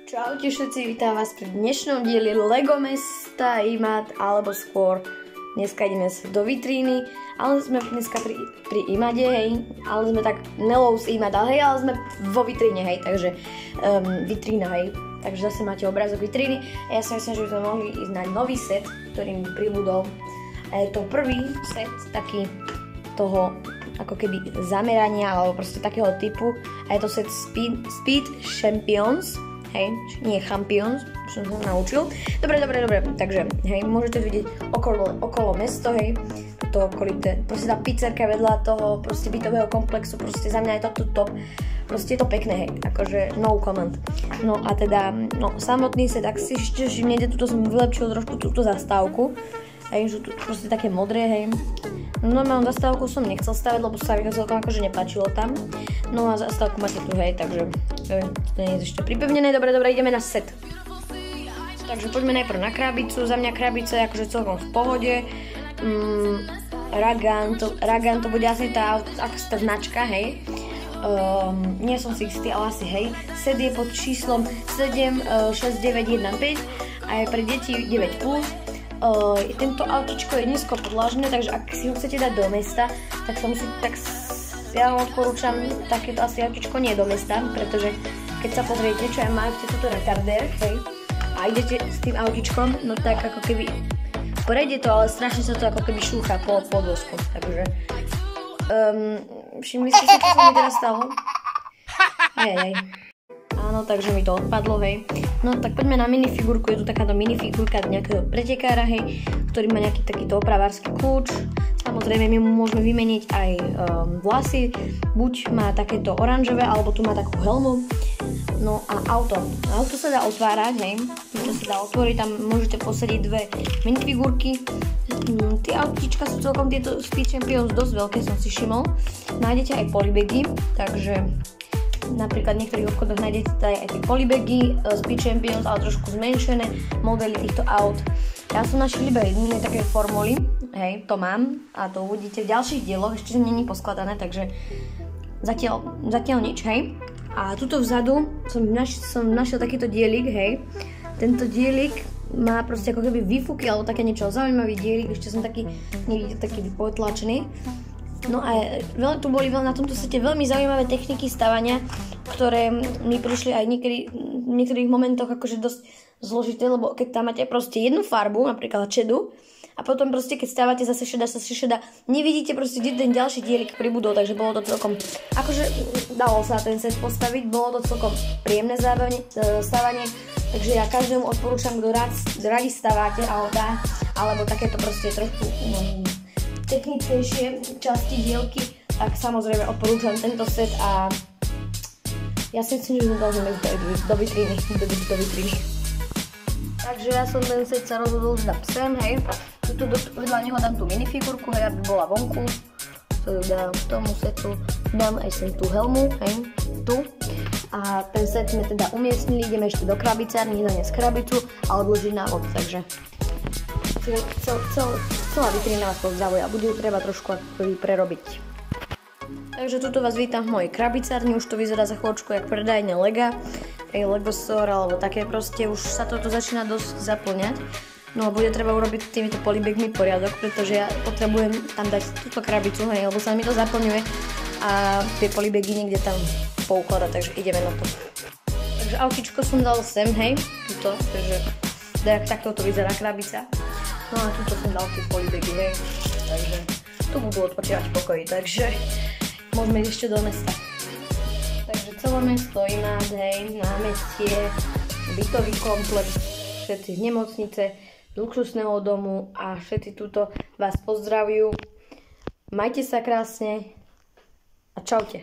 Čaute všetci, vítam vás pri dnešnom dieli Lego mesta IMAD, alebo skôr dneska ideme do vitríny, ale sme dneska pri IMADe, hej, ale sme tak Nelou z IMAD, hej, ale sme vo vitríne, hej, takže vitrína, hej, takže zase máte obrázok vitríny a ja si myslím, že by sme mohli ísť na nový set, ktorý mi pribudol a je to prvý set taký toho ako keby zamerania alebo proste takého typu a je to set Speed Champions. Hej, nie Champions, som sa naučil. Dobre, takže, hej, môžete vidieť okolo mesto, hej, to okolité, proste tá pizzerka vedľa toho, proste bytového komplexu, proste za mňa je to top, proste je to pekné, hej, akože no comment. No a teda, no, samotný set, ak si ešte všimnete, tuto som vylepšil trošku túto zastávku, hej, že tu proste také modré, hej. Normálnu zastávku som nechcel stavať, lebo sa mi to celkom akože nepáčilo tam. No a zastávku máte tu, hej, takže to nie je ešte pripevnené. Dobre, ideme na set. Takže poďme najprv na krabicu. Za mňa krabica je akože celkom v pohode. Ragan to bude asi tá značka, hej. Nie som si istý, ale asi hej. Set je pod číslom 76915 a je pre deti 9+. Tento autičko je nízko podlažené, takže ak si ho chcete dať do mesta, tak ja vám odporúčam takéto asi autičko nie do mesta, pretože keď sa pozriete, čo ja máte túto retardér, hej, a idete s tým autičkom, no tak ako keby prejde to, ale strašne sa to ako keby šúcha po podvozku, takže všimli ste si, čo sa mi teraz stalo? Hej. Áno, takže mi to odpadlo, hej. No tak poďme na minifigurku, je tu takáto minifigurka nejakého pretekára, hej, ktorý má nejaký takýto opravársky kľúč. Samozrejme, my mu môžeme vymeniť aj vlasy, buď má takéto oranžové, alebo tu má takú helmu. No a auto sa dá otvárať, hej, to sa dá otvoriť, tam môžete posadiť dve minifigurky. Tie autička sú celkom tieto Speed Champions dosť veľké, som si všimol. Nájdete aj polybagy, takže napríklad v niektorých obchodoch nájdete aj tie polybagy, Speed Champions, ale trošku zmenšené modely týchto aut. Ja som našiel iba jediné také formuly, hej, to mám a to uvidíte v ďalších dieloch, ešte nie je poskladané, takže zatiaľ nič, hej. A tuto vzadu som našiel takýto dielik, hej. Tento dielik má proste ako keby výfuky alebo také niečo zaujímavý dielik, ešte som nevidel taký potlačený. No a tu boli na tomto sete veľmi zaujímavé techniky stavania, ktoré mi prišli aj v niektorých momentoch akože dosť zložité, lebo keď tam máte proste jednu farbu, napríklad šedu, a potom proste keď stávate zase šeda, nevidíte proste, kde ten ďalší dielik pribudol, takže bolo to celkom, akože dalo sa ten set postaviť, bolo to celkom príjemné stávanie, takže ja každému odporúčam, kto radi stávate autá, alebo takéto proste trošku technickejšie časti dielky, tak samozrejme odporúčam tento set a ja si myslím, že sme môžeme ísť do vitríny. Takže ja som ten set sa rozhodol, že dám sem, hej. Tuto vedľa neho dám tú minifigurku, hej, aby bola vonku. To dám tomu setu, dám aj sem tú helmu, hej, tu. A ten set sme teda umiestnili, ideme ešte do krabicárny, zaniesť krabicu a odložiť na vod, takže celá vitrína vás pozdravuje a bude ju treba trošku prerobiť. Takže tuto vás vítam v mojej krabicárni, už to vyzerá za chvíľočku jak predajne Lega, Lego Store alebo také proste, už sa toto začína dosť zaplňať. No a bude treba urobiť s týmito polybagmi poriadok, pretože ja potrebujem tam dať túto krabicu, hej, lebo sa mi to zaplňuje a tie polybagy niekde tam poukladať, takže ideme na to. Takže autičko som dal sem, hej, tuto, takže takto to vyzerá krabica. No a tuto som dal tie polybagy, hej, takže tu budú odpočívať v pokoji, takže môžeme ísť ešte do mesta. Takže celé mesto IMAD, hej, námestie, bytový komplex, všetci z nemocnice, z luxusného domu a všetci tuto vás pozdravujú. Majte sa krásne a čaute.